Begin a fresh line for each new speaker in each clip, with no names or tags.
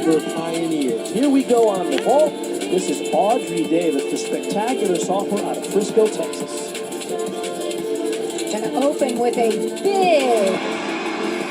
Denver Pioneers. Here we go on the vault. This is Audrey Davis, the spectacular sophomore out of Frisco, Texas.
Gonna open with a big,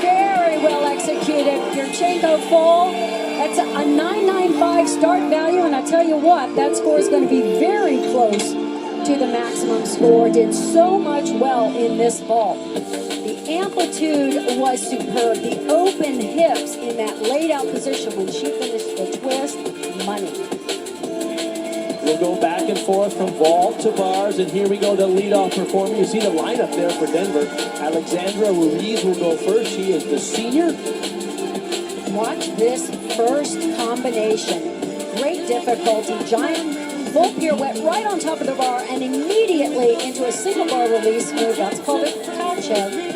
very well executed Yurchenko fall. That's a 995 start value, and I tell you what, that score is going to be very close to the maximum score. Did so much well in this vault. The amplitude was superb. The open hips in that laid out position when she finished the twist, money.
We'll go back and forth from vault to bars, and here we go, the leadoff performer. You see the lineup there for Denver. Alexandra Ruiz will go first. She is the senior.
Watch this first combination. Great difficulty, giant full pirouette right on top of the bar and immediately into a single bar release move. That's called a Kachev.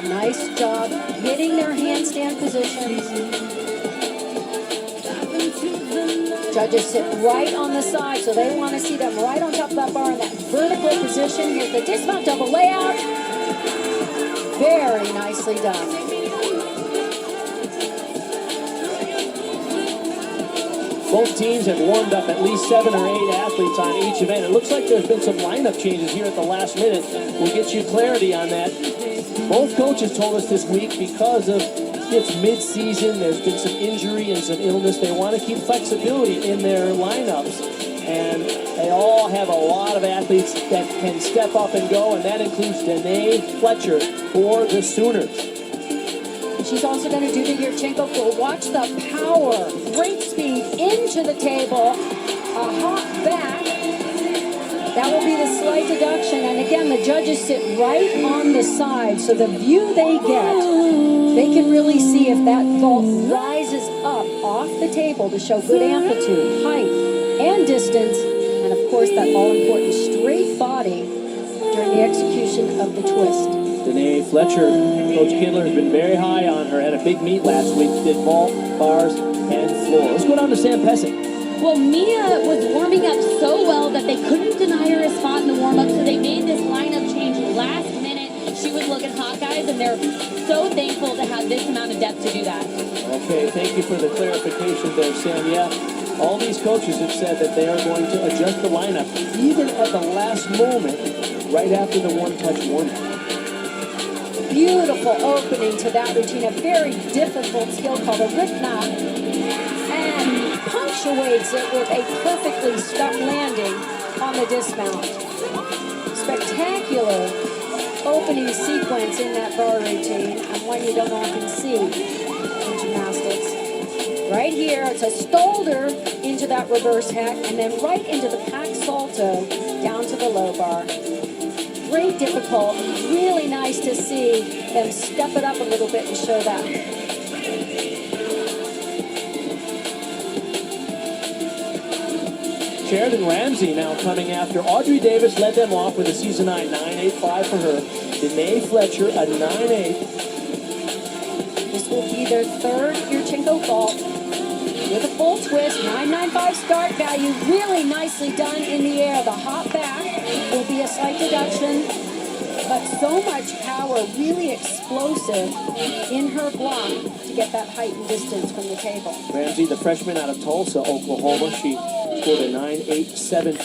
Nice job hitting their handstand positions. Judges sit right on the side, so they want to see them right on top of that bar in that vertical position. Here's the dismount double layout. Very nicely done.
Both teams have warmed up at least 7 or 8 athletes on each event. It looks like there's been some lineup changes here at the last minute. We'll get you clarity on that. Both coaches told us this week because of it's mid-season, there's been some injury and some illness. They want to keep flexibility in their lineups. And they all have a lot of athletes that can step up and go, and that includes Danae Fletcher for the Sooners.
She's also going to do the Yurchenko pull. Watch the power. Great speed into the table. A hop back. That will be the slight deduction. And again, the judges sit right on the side. So the view they get, they can really see if that vault rises up off the table to show good amplitude, height, and distance. And of course, that all-important straight body during the execution of the twist.
Danae Fletcher, Coach Kidler has been very high on her. Had a big meet last week, did vault, bars, and floor. Let's go down to Sam Pesic.
Well, Mia was warming up so well that they couldn't deny her a spot in the warm-up, so they made this lineup change last minute. She was looking hot, guys, and they're so thankful to have this amount of depth to do that.
Okay, thank you for the clarification there, Sam. Yeah, all these coaches have said that they are going to adjust the lineup, even at the last moment, right after the one-touch warm-up.
Beautiful opening to that routine. A very difficult skill called a Ripknot. And punctuates it with a perfectly stuck landing on the dismount. Spectacular opening sequence in that bar routine, and one you don't often see in gymnastics. Right here, it's a Stolder into that reverse hack, and then right into the pack salto down to the low bar. Great difficult, really nice to see them step it up a little bit and show that.
Sheridan Ramsey now coming after. Audrey Davis led them off with a season high 9.85 for her. Danae Fletcher a 9.8.
This will be their third Yurchenko vault with a full twist, 995 start value, really nicely done in the air. The hop back will be a slight deduction, but so much power, really explosive in her block to get that height and distance from the table.
Ramsey, the freshman out of Tulsa, Oklahoma, she scored a 9.87.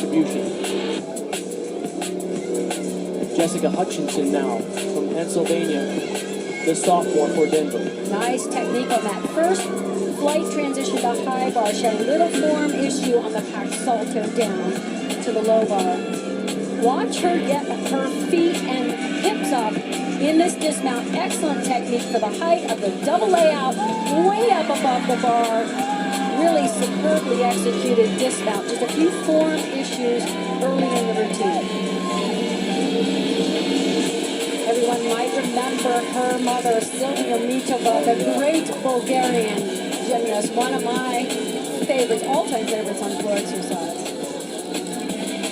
distribution. Jessica Hutchinson now from Pennsylvania, the sophomore for Denver.
Nice technique on that first flight transition to high bar. She had a little form issue on the pack salto down to the low bar. Watch her get her feet and hips up in this dismount. Excellent technique for the height of the double layout, way up above the bar. Really superbly executed dismount. Just a few form issues early in the routine. Everyone might remember her mother, Sylvia Mitova, the great Bulgarian gymnast, one of my favorites, all-time favorites on floor exercise.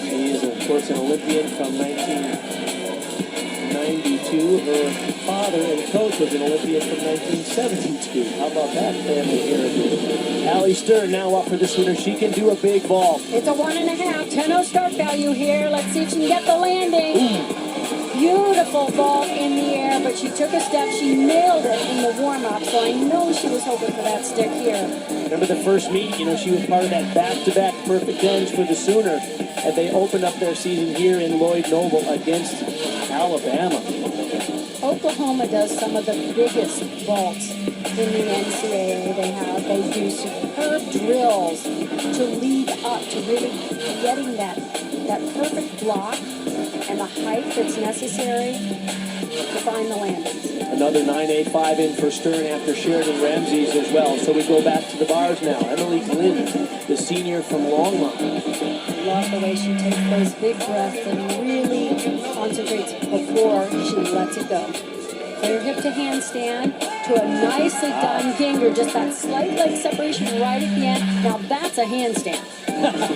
She is, of course, an Olympian from 1992. Her father and coach was an Olympian from 1972. How about that family heritage? Allie Stern now up for this winner. She can do a big ball.
It's a 1.5, 10-0 start value here. Let's see if she can get the landing. Beautiful ball in the air, but she took a step. She nailed it in the warm-up, so I know she was hoping for that stick here.
Remember the first meet, she was part of that back-to-back perfect tens for the Sooner, and they opened up their season here in Lloyd Noble against Alabama.
Oklahoma does some of the biggest vaults in the NCAA. They do superb drills to lead up to really getting that perfect block and the height that's necessary to find the landings.
Another 9.85 in for Stern after Sheridan Ramsey's as well. So we go back to the bars now. Emily Glynn, the senior from Longmont.
I love the way she takes those big breaths and really concentrates before she lets it go. Clear hip to handstand to a nicely done Ginger. Just that slight leg separation right at the end. Now that's a handstand.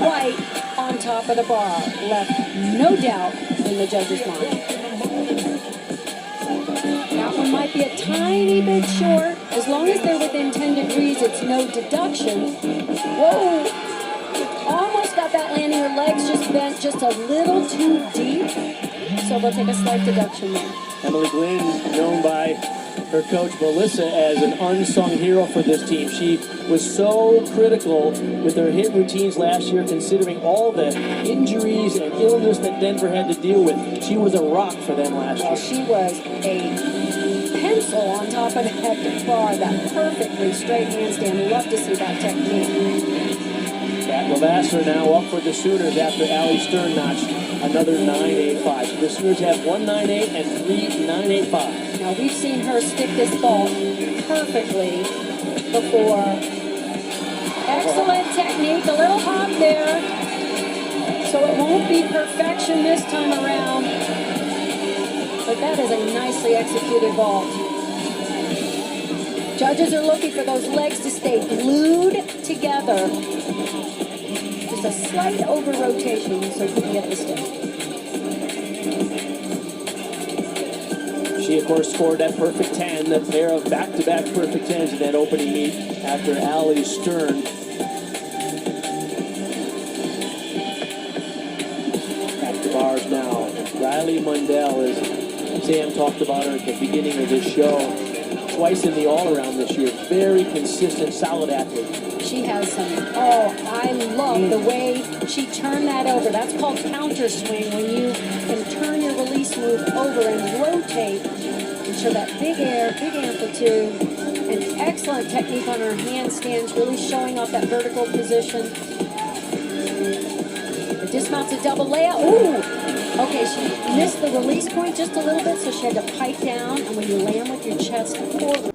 Right on top of the bar. Left no doubt in the judge's mind. That one might be a tiny bit short. As long as they're within 10 degrees, it's no deduction. Whoa! Almost got that landing. Her legs just bent just a little too deep. So they'll take a slight deduction there.
Emily Glynn, known by her coach Melissa as an unsung hero for this team. She was so critical with her hit routines last year, considering all the injuries and illness that Denver had to deal with. She was a rock for them last year.
Well, she was a pencil on top of that bar, that perfectly straight handstand. Love to see that technique.
Pat Lavasser now up for the Sooners after Allie Stern notched another 9.85. So the Sooners have 1.98 and 3.985.
Now we've seen her stick this ball perfectly before. Excellent technique, a little hop there. So it won't be perfection this time around. But that is a nicely executed vault. Judges are looking for those legs to stay glued together. Just a slight over rotation so you can get the stick.
She, of course, scored that perfect 10, the pair of back-to-back perfect 10s in that opening meet after Allie Stern. Back to bars now. Riley Mundell, as Sam talked about her at the beginning of this show, twice in the all-around this year. Very consistent, solid athlete.
She has some, I love the way she turned that over. That's called counter swing, when you can turn your release move over and rotate and show that big air, big amplitude, and excellent technique on her handstands, really showing off that vertical position. The dismount's a double layout. Ooh! Okay, she missed the release point just a little bit, so she had to pipe down, and when you land with your chest forward,